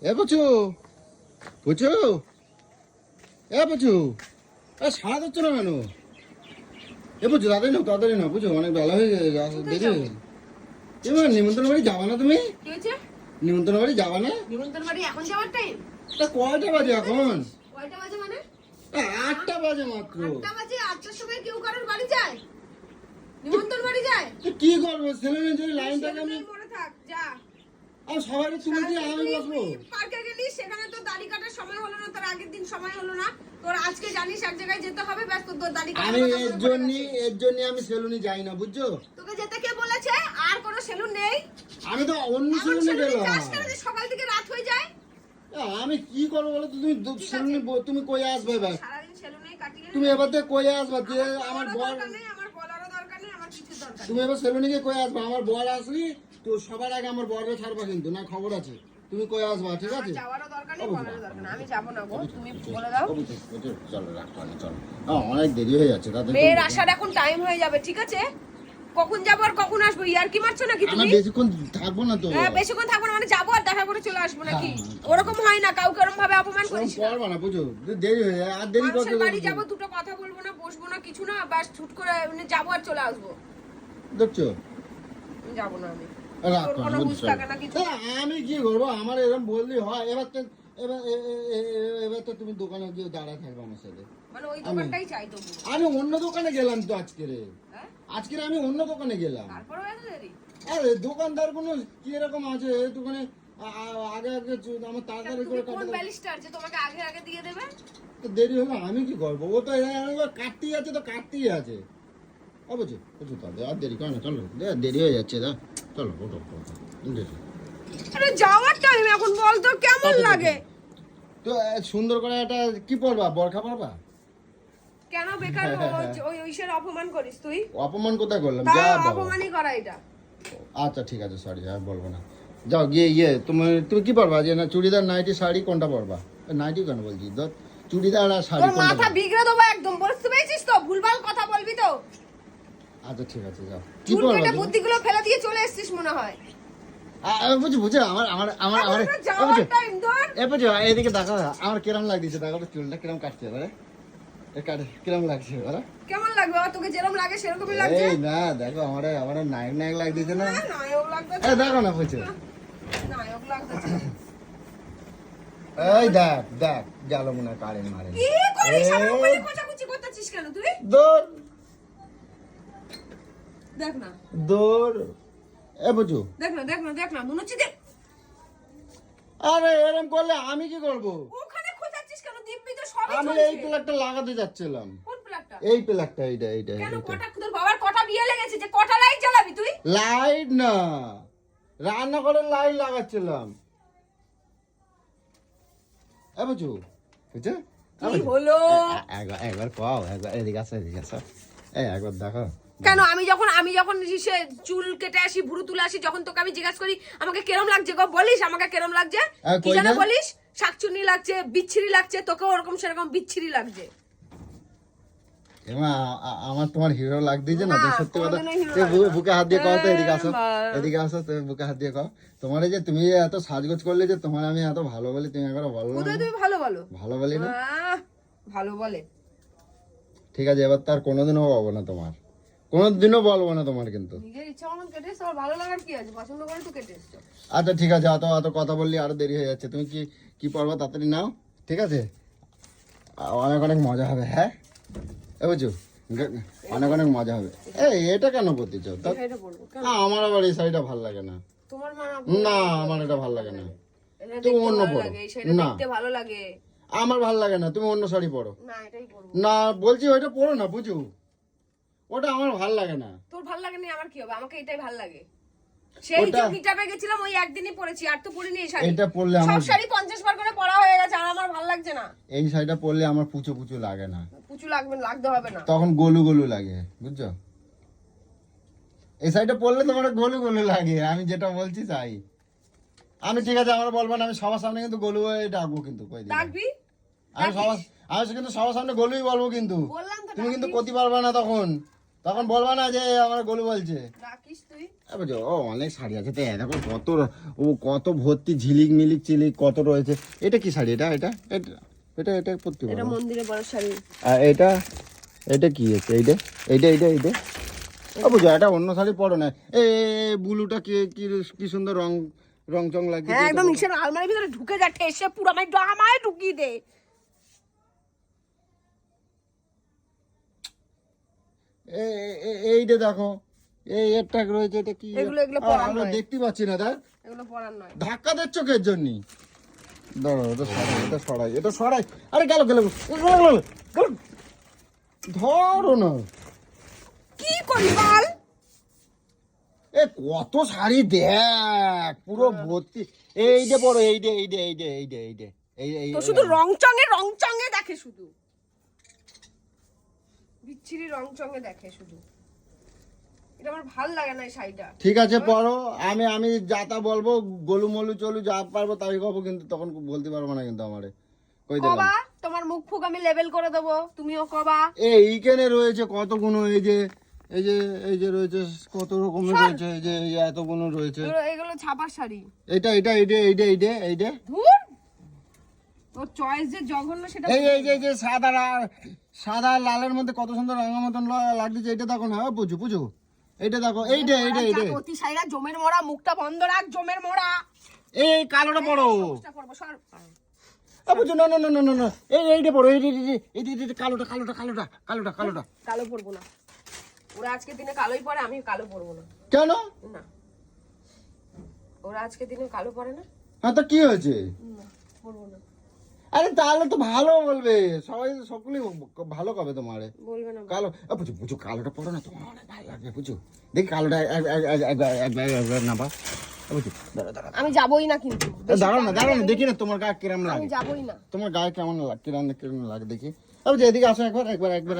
এ বুঝু বুঝু এ বুঝু সারা দিচ্ছ না কেন? এ বুঝু তাড়াতাড়ি না বুঝো, অনেক বেলা হয়ে দেরি হয়ে এবার নিমন্ত্রণ বাড়ি যাবা না তুমি? নিমন্ত্রণ বাড়ি যাবা না? নিমন্ত্রণ বাড়ি এখন যাওয়ার টাইম? তা কয়টা বাজে এখন? কয়টা বাজে মানে? 8টা বাজে মাত্র। 8টা বাজে? 8টার সময় কেউ কারোর বাড়ি যায়? নিমন্ত্রণ বাড়ি যায়? কি করবো ছেলে যদি লাইন থাকে আমি মনে থাক যা। আর সবাই তুলেছি আমি বসবো। পার্কে গেলি, সেখানে তো দাড়ি কাটার সময় হলো না, তোর আগের দিন সময় হলো না, তোর আজকে জানিস এক জায়গায় যেতে হবে, ব্যস্ত তোর দাড়ি কাটা। আমি এর জন্য আমি সেলুনে যাই না বুঝছো? তোকে যেতে কে বলেছে? আর কোনো সেলুন নেই? আমি তো অন্য সেলুনে গেলাম। সকাল থেকে রাত হয়ে যায়। আমি কি করবো বলো তো? তুমি সেলুনে তুমি কই আসবে ভাই? সারাদিন সেলুনে কাটিয়ে তুমি এবার থেকে কই আসবে? যে আমার বর, আমার বলারও দরকার নেই, আমার কিছু দরকার নেই। তুমি এবার সেলুনে গিয়ে কই আসবে? আমার বর আসলি তো সবার আগে আমার বরকে ছাড়বা কিন্তু, না খবর আছে। তুমি কই আসবা, ঠিক আছে? যাওয়ারও দরকার নেই, বলারও দরকার নেই, আমি যাব না গো, তুমি বলে দাও। চলো রাখো, চলো। অনেক দেরি হয়ে যাচ্ছে তাদের। মেয়ের আসার এখন টাইম হয়ে যাবে, ঠিক আছে? কখন যাবো আর কখন আসবো, ইয়ার কি মারছো নাকি আমি তুমি? বেশিক্ষণ থাকবো না তো। হ্যাঁ, বেশিক্ষণ থাকবো না মানে যাবো আর দেখা করে চলে আসবো নাকি? ওরকম হয় না, কাউকে ওরকম ভাবে অপমান করিস না। পারবা না বুঝো, দেরি হয়ে যায়। আর দেরি মানুষের করতে বাড়ি যাবো, দুটো কথা বলবো না, বসবো না, কিছু না, বাস ছুট করে এমনি যাবো আর চলে আসবো। দেখছো? যাবো না আমি। রাখ তোর কোনো হুঁশ থাকে না কিছু? আমি কি করবো? আমার এরকম বললেই হয়? এবার তো তুমি দোকানে গিয়ে দাঁড়ায় থাকবে আমার সাথে। মানে ওই দোকানটাই চাই তবু। আমি অন্য দোকানে গেলাম তো আজকে রে। হ্যাঁ? আজকে আমি অন্য দোকানে গেলাম। তারপরেও এত দেরি? আরে দোকানদার কোনো কি এরকম আছে এই দোকানে আগে আমার তাড়াতাড়ি তুমি করে কোন ব্যালিস্টার যে তোমাকে আগে আগে দিয়ে দেবে? তো দেরি হলো আমি কি করবো? ও তো কাটতেই আছে, তো কাটতেই আছে। বুঝো বুঝো তাহলে আর দেরি করে না, চলো দেরি হয়ে যাচ্ছে। দা চলো ওটো আরে যাওয়ার টাইম এখন, বল তো কেমন লাগে? তো সুন্দর করে একটা কি পরবা, বরখা পরবা? কেন বেকার ওই ওইসের অপমান করিস তুই? অপমান কোথায় করলাম? তা যা বাবা। অপমানই করা এটা। আচ্ছা ঠিক আছে, সরি আর বলবো না। যাও গিয়ে তুমি কি পরবা? যে না চুড়িদার নাইটি শাড়ি কোনটা পরবা? নাইটি কেন বলছি, চুড়িদার আর শাড়ি তোর কোনটা মাথা পরবা? বিগড়ে দেবো একদম, বুঝতে পেরেছিস তো? ভুলভাল কথা বলবি তো। আচ্ছা ঠিক আছে, যাও কি চুল পরবা? কেটে বুদ্ধিগুলো ফেলে দিয়ে চলে এসেছিস মনে হয়। বুঝে আমার আমার আমার আমার যাওয়ার টাইম ধর। বুঝে এদিকে দেখো আমার কিরম লাগছে, দেখো তো চুলটা কিরম কাটছে এবারে। কিরম লাগছে এবারে? কেমন লাগবে? তোকে যেরকম লাগে সেরকমই লাগছে। এই না দেখো আমার নায়ক নায়ক লাগতেছে না? নায়ক লাগতেছে। দেখো না বুঝে, নায়ক লাগতেছে। এই দেখ গেল মনে হয় কারেন্ট মারে। কি করিস? আমার উপরে কোচাকুচি করতেছিস কেন তুই? দৌড় দেখ না, দৌড়। বুঝু দেখ না মনে হচ্ছে দেখ। আরে এরকম করলে আমি কি করব? ওখানে খোঁজাচ্ছিস কেন? দিব্যি তো সবই আমি চলছে। এই প্লাগটা লাগাতে যাচ্ছিলাম। কোন প্লাগটা? এই প্লাগটা এইটা কেন কটা তোর বাবার কটা বিয়ে লেগেছে যে কটা লাইট জ্বালাবি তুই? লাইট না, রান্না করে লাইট লাগাচ্ছিলাম। বুঝু বুঝছে কি হলো? একবার কও, একবার এদিকে আসো একবার দেখো। কেন আমি যখন সে চুল কেটে আসি, ভুরু তুলে আসি, যখন তোকে আমি জিজ্ঞাসা করি আমাকে কেরম লাগছে গো, বলিস আমাকে কেরম লাগছে? কি কই জানো না? বলিস? শাকচুনি লাগছে, বিচ্ছিরি লাগছে, তোকে ওরকম সেরকম বিচ্ছিরি লাগছে। এমা আমার তোমার হিরো লাগতেছে না তো? না, সত্যি কথা, কোনোদিনও hero তুই লাগে না। বুকে হাত দিয়ে কও তো, এদিকে আসো বাহ। এদিকে আসো, তুমি বুকে হাত দিয়ে কও। তোমার এই যে তুমি এত সাজগোজ করলে যে তোমার আমি এত ভালো বলি, তুমি একবার বলো না? কোথায় তুমি ভালো বলো? ভালো বলি না? ভালো বলে। ঠিক আছে, এবার তার কোনোদিনও বলবো না তোমার, কোনোদিনও বলবো না তোমার কিন্তু। নিজের ইচ্ছা মতন কেটে এসছো, আমার ভালো লাগার কি আছে? পছন্দ করে তো কেটে এসছো। আচ্ছা ঠিক আছে, অত কথা বললি আরো দেরি হয়ে যাচ্ছে। তুমি কি পড়বা তাড়াতাড়ি নাও, ঠিক আছে? অনেক অনেক মজা হবে। হ্যাঁ বুঝু, অনেক মজা হবে। এটা কেন করতে চাও? এটা বলবো কেন? আমার আবার এই শাড়িটা ভালো লাগে না। তোমার মা না আমার এটা ভালো লাগে না। এটা তুমি দেখতে অন্য ভালো পরো। লাগে, সেটা না। দেখতে ভালো লাগে। আমার ভালো লাগে না, তুমি অন্য শাড়ি পরো। না, এটাই পরবো। না বলছি ওইটা পরো না বুঝু, ওটা আমার ভালো লাগে না। তোর ভালো লাগে না আমার কি হবে? আমাকে এটাই ভালো লাগে। সেই যে মিটাপে গেছিলাম ওই একদিনই পরেছি, আর তো পরিনি এই শাড়ি। এটা পরলে সব আমার শাড়ি 50 বার করে পরা হয়ে গেছে, আর আমার ভালো লাগছে না। এই শাড়িটা পরলে আমার পুচো লাগে না, পুচু লাগতে হবে না। তখন গলু লাগে, বুঝছো? এই শাড়িটা পরলে তোমার গলু লাগে, আমি যেটা বলছি তাই। আমি ঠিক আছে, আমার বলবো না, আমি সবার সামনে কিন্তু গলু হয়ে ডাকবো কিন্তু। ডাকবি? আমি কিন্তু সবার সামনে গলুই বলবো কিন্তু। বললাম তো তুমি কিন্তু করতে পারবে না তখন। তখন বলবা না যে আমার গলু বলছে। রাখিস তুই। বুঝো ও অনেক শাড়ি আছে, দেখো কত, ও কত ভর্তি ঝিলিক মিলিক চিলিক কত রয়েছে। এটা কি শাড়ি? এটা এটা এটা এটা এটা পরতে এটা পারবো। মন্দিরে বড় শাড়ি। আর এটা এটা কি আছে? এইটা এইটা এইটা এইটা বুঝো এটা অন্য শাড়ি পরো না। এই ব্লুটা কি কি সুন্দর রং রং চং লাগছে। হ্যাঁ একদম নিচের আলমারির ভিতরে ঢুকে যাচ্ছে, এসে পুরো আমায় ঢুকিয়ে দে। এইটা দেখো, এই একটা রয়েছে, এটা কি? এগুলো পরার আমরা নয়। দেখতে পাচ্ছি না, দেখ এগুলো পরার নয়। ধাক্কা দিচ্ছ কের জন্য? দাঁড়াও, এটা সরাই, এটা সরাই, এটা সরাই। আরে গেল গেল গেল, ধরো না। কি করি বল? এ কত শাড়ি দেখ, পুরো ভর্তি। এইটা পড়ো, এইটা এইটা এইটা এইটা এইটা এই তো শুধু রং চঙে দেখে, শুধু বিচ্ছিরি রং চঙে দেখে শুধু। এটা আমার ভাল লাগে না এই শাড়িটা। ঠিক আছে পড়ো, আমি যাতা বলবো, গোলু মলু চলু যা পারবো তাই কবো, কিন্তু তখন বলতে পারবো না কিন্তু আমারে কই দিলাম। কবা তোমার মুখ ফুক আমি লেভেল করে দেবো, তুমিও কবা। এইখানে রয়েছে কতগুলো, এই যে এই যে এই যে রয়েছে কত রকমের রয়েছে, এই যে এতগুলো রয়েছে। এগুলো ছাপার শাড়ি। এটা এটা এইটা এইটা এইটা এইটা ধুর, তোর চয়েস যে জঘন্য সেটা। এই যে সাদা লালের মধ্যে কত সুন্দর রাঙা মতন লাগছে। এটা দেখো না, বুঝু বুঝু, এইটা দেখো, এইটা এইটা এইটা অতি শাড়িরা জমের মোড়া, মুখটা বন্ধ রাখ, জমের মোড়া। এই কালোটা পড়ো। বুঝু না না না না না, এইটা পড়ো, এইটা কালোটা কালোটা কালোটা কালোটা কালোটা। কালো পরবো না, ওরা আজকে দিনে কালোই পরে, আমি কালো পরবো না। কেন? না, ওরা আজকে দিনে কালো পরে না। হ্যাঁ তো কি হয়েছে? না, পরবো না। আরে তাহলে তো ভালো বলবে সবাই, সকলেই ভালো কবে তোমারে বলবে না। কালো। বুঝু বুঝু, কালোটা পড়ো না, তোমার অনেক ভালো লাগবে। বুঝু দেখি কালোটা একবার নাবা। বুঝু দাঁড়া দাঁড়া, আমি যাবোই না কিন্তু। দাঁড়াও না দাঁড়াও না, দেখি না তোমার গায়ে কিরম আমি লাগে। যাবোই না। তোমার গায়ে কেমন লাগে, কিরম লাগে দেখি। বুঝু এদিকে আসো একবার একবার একবার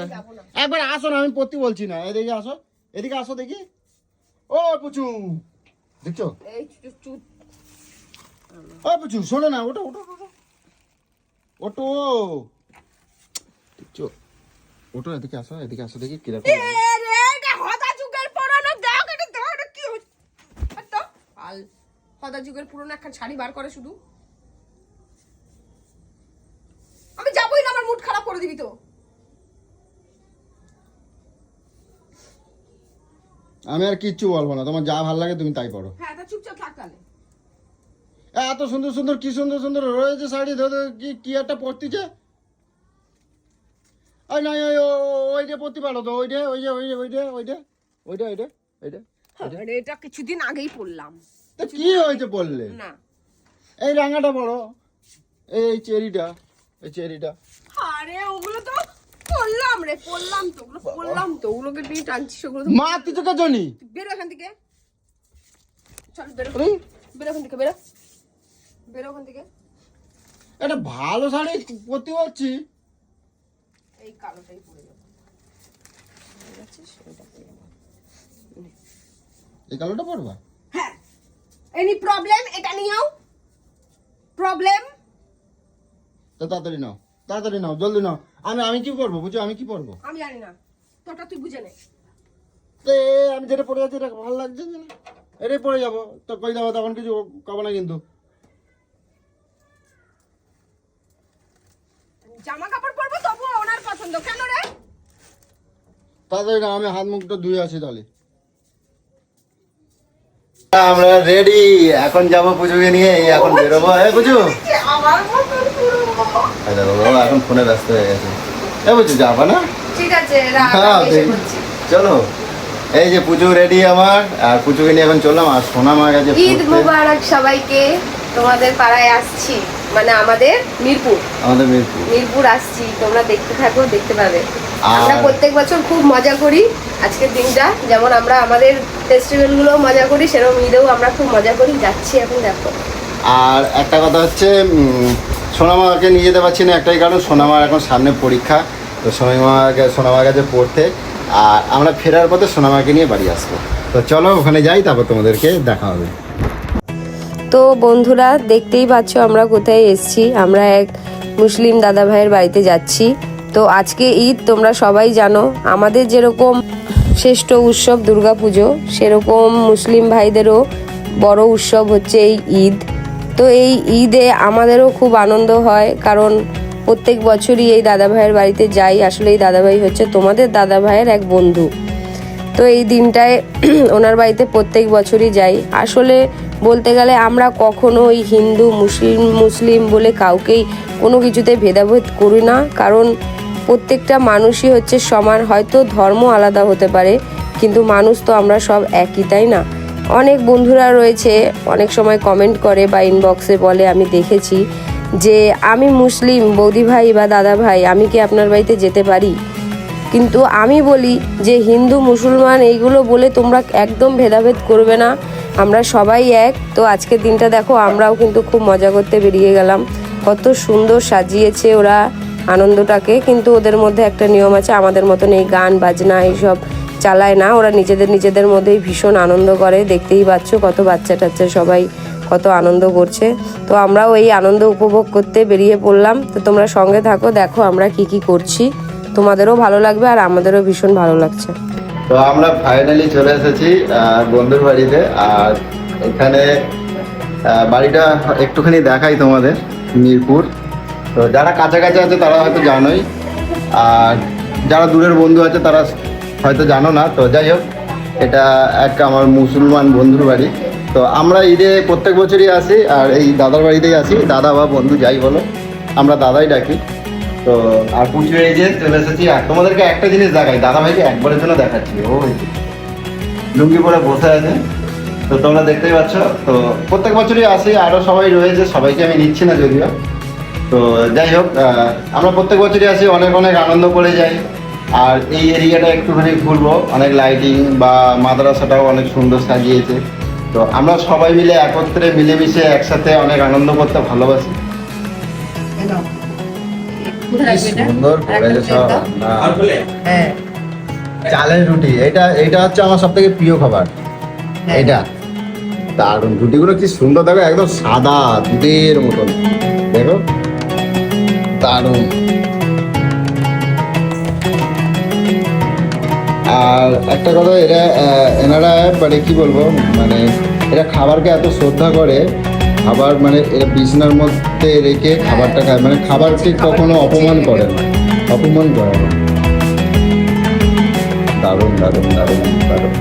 একবার আসো না, আমি পড়তে বলছি না, এদিকে আসো, এদিকে আসো দেখি। ও বুঝু দেখছো? এই চুপ। ও বুঝু শোনো না, ওটো ওটো ওটো ওটো দেখছো? ওটো এদিকে আসো, এদিকে আসো দেখি কিরকম। রে এটা হদা যুগের পুরনো, দেখ এটা কি হচ্ছে। তো আল হদা যুগের পুরনো একটা শাড়ি বার করে শুধু। আমি যাবোই না, আমার মুড খারাপ করে দিবি তো। আমি আর কিচ্ছু বলবো না, তোমার যা ভালো লাগে তুমি তাই করো। হ্যাঁ তা চুপচাপ থাক তাহলে। এত সুন্দর সুন্দর কি সুন্দর সুন্দর রয়েছে শাড়ি, ধরো কি কি একটা পরতিছে। আর না ওইটা পরতে পারো তো, ওইটা ওই যে ওই যে ওইটা ওইটা ওইটা ওইটা ওইটা। আরে এটা কিছুদিন আগেই পড়লাম। তা কি হয়েছে বললে? না এই রাঙাটা পরো, এই চেরিটা, এই চেরিটা। আরে ওগুলো তো পড়লাম রে, পড়লাম তো, ওগুলো পড়লাম তো, ওগুলোকে নিয়ে টানছিস ওগুলো তো। মা তুই তোকে জানি বেরো এখান থেকে, চল বেরো, আরে বেরো এখান থেকে, বেরো বেরো ওখান থেকে। এটা ভালো শাড়ি পরতে পারছি। এই কালোটাই পরে যাবো, ঠিক আছে? সেটা পরে যাবো। এই কালোটা পরবা? হ্যাঁ, এনি প্রবলেম? এটা নিয়েও প্রবলেম? তো তাড়াতাড়ি নাও, তাড়াতাড়ি নাও, জলদি নাও। আমি কি করবো বুঝছো? আমি কি করবো? আমি জানি না, তোটা তুই বুঝে নে। তো আমি যেটা পরে যাচ্ছি এটা ভালো লাগছে না, এটাই পরে যাবো। তো কই যাবো তখন কিছু খাবো না কিন্তু। জামা কাপড় পরবো তবু ওনার পছন্দ, কেন রে? তাড়াতাড়ি না, আমি হাত মুখটা ধুয়ে আসি তাহলে। আমরা রেডি, এখন যাবো পুজোকে নিয়ে, এখন বেরোবো। পুজো আমার মতন পুরো। এখন ফোনে ব্যস্ত হয়ে গেছে। বুঝছো যাবো না? ঠিক আছে, হ্যাঁ চলো। এই যে পুজো রেডি আমার, আর পুজোকে নিয়ে এখন চললাম। আর সোনা মা গেছে ঈদ মুবারক সবাইকে। তোমাদের পাড়ায় আসছি, মানে আমাদের মিরপুর, আমাদের মিরপুর আসছি, তোমরা দেখতে থাকো, দেখতে পাবে। আর- আমরা প্রত্যেক বছর খুব মজা করি। আজকের দিনটা যেমন আমরা আমাদের ফেস্টিভ্যাল গুলো মজা করি, সেরকম ঈদেও আমরা খুব মজা করি। যাচ্ছি এখন, দেখো। আর একটা কথা হচ্ছে, সোনামাকে নিয়ে যেতে পারছি না, একটাই কারণ সোনামার এখন সামনে পরীক্ষা। তো সোনামার কাছে পড়তে, আর আমরা ফেরার পথে সোনামাকে নিয়ে বাড়ি আসবো। তো চলো ওখানে যাই, তারপর তোমাদেরকে দেখা হবে। তো বন্ধুরা দেখতেই পাচ্ছ আমরা কোথায় এসেছি। আমরা এক মুসলিম দাদা ভাইয়ের বাড়িতে যাচ্ছি। তো আজকে ঈদ, তোমরা সবাই জানো আমাদের যেরকম শ্রেষ্ঠ উৎসব দুর্গাপুজো, সেরকম মুসলিম ভাইদেরও বড় উৎসব হচ্ছে এই ঈদ। তো এই ঈদে আমাদেরও খুব আনন্দ হয়, কারণ প্রত্যেক বছরই এই দাদাভাইয়ের বাড়িতে যাই। আসলে এই দাদাভাই হচ্ছে তোমাদের দাদাভাইয়ের এক বন্ধু। তো এই দিনটায় ওনার বাড়িতে প্রত্যেক বছরই যাই। আসলে বলতে গেলে আমরা কখনো ওই হিন্দু মুসলিম বলে কাউকেই কোনো কিছুতে ভেদাভেদ করি না, কারণ প্রত্যেকটা মানুষই হচ্ছে সমান। হয়তো ধর্ম আলাদা হতে পারে, কিন্তু মানুষ তো আমরা সব একই, তাই না? অনেক বন্ধুরা রয়েছে অনেক সময় কমেন্ট করে বা ইনবক্সে বলে, আমি দেখেছি যে আমি মুসলিম বৌদি ভাই বা দাদা ভাই, আমি কি আপনার বাড়িতে যেতে পারি? কিন্তু আমি বলি যে হিন্দু মুসলমান এইগুলো বলে তোমরা একদম ভেদাভেদ করবে না, আমরা সবাই এক। তো আজকের দিনটা দেখো, আমরাও কিন্তু খুব মজা করতে বেরিয়ে গেলাম। কত সুন্দর সাজিয়েছে ওরা আনন্দটাকে, কিন্তু ওদের মধ্যে একটা নিয়ম আছে, আমাদের মতন এই গান বাজনা এইসব চালায় না। ওরা নিজেদের মধ্যেই ভীষণ আনন্দ করে। দেখতেই পাচ্ছ কত বাচ্চা টাচ্চা সবাই কত আনন্দ করছে। তো আমরাও এই আনন্দ উপভোগ করতে বেরিয়ে পড়লাম। তো তোমরা সঙ্গে থাকো, দেখো আমরা কি করছি, তোমাদেরও ভালো লাগবে আর আমাদেরও ভীষণ ভালো লাগছে। তো আমরা ফাইনালি চলে এসেছি বন্ধুর বাড়িতে। আর এখানে বাড়িটা একটুখানি দেখাই তোমাদের, মিরপুর। তো যারা কাছাকাছি আছে তারা হয়তো জানোই, আর যারা দূরের বন্ধু আছে তারা হয়তো জানো না। তো যাই হোক, এটা এক আমার মুসলমান বন্ধুর বাড়ি। তো আমরা ঈদে প্রত্যেক বছরই আসি, আর এই দাদার বাড়িতেই আসি, দাদা বা বন্ধু যাই বলো, আমরা দাদাই ডাকি। তো আর পুজো এই যে চলে এসেছি। আর তোমাদেরকে একটা জিনিস দেখাই, দাদা ভাইকে একবারের জন্য দেখাচ্ছি, ও লুঙ্গি পরে বসে আছে, তো তোমরা দেখতেই পাচ্ছ। তো প্রত্যেক বছরই আসি, আরও সবাই রয়েছে, সবাইকে আমি নিচ্ছি না যদিও। তো যাই হোক, আমরা প্রত্যেক বছরই আসি, অনেক আনন্দ করে যাই। আর এই এরিয়াটা একটুখানি ঘুরবো, অনেক লাইটিং বা মাদ্রাসাটাও অনেক সুন্দর সাজিয়েছে। তো আমরা সবাই মিলে একত্রে মিলেমিশে একসাথে অনেক আনন্দ করতে ভালোবাসি। সুন্দর করেছে সব। হ্যাঁ, চালের রুটি, এটা হচ্ছে আমার সব থেকে প্রিয় খাবার। এটা দারুণ, রুটিগুলো কি সুন্দর, দেখো একদম সাদা দুধের মতন, দেখো দারুণ। আর একটা কথা, এনারা মানে কি বলবো, মানে এরা খাবারকে এত শ্রদ্ধা করে, খাবার মানে এরা বিছানার মধ্যে রেখে খাবারটা খায়, মানে খাবারকে কখনো অপমান করে না, অপমান করে না। দারুণ দারুণ দারুণ দারুণ।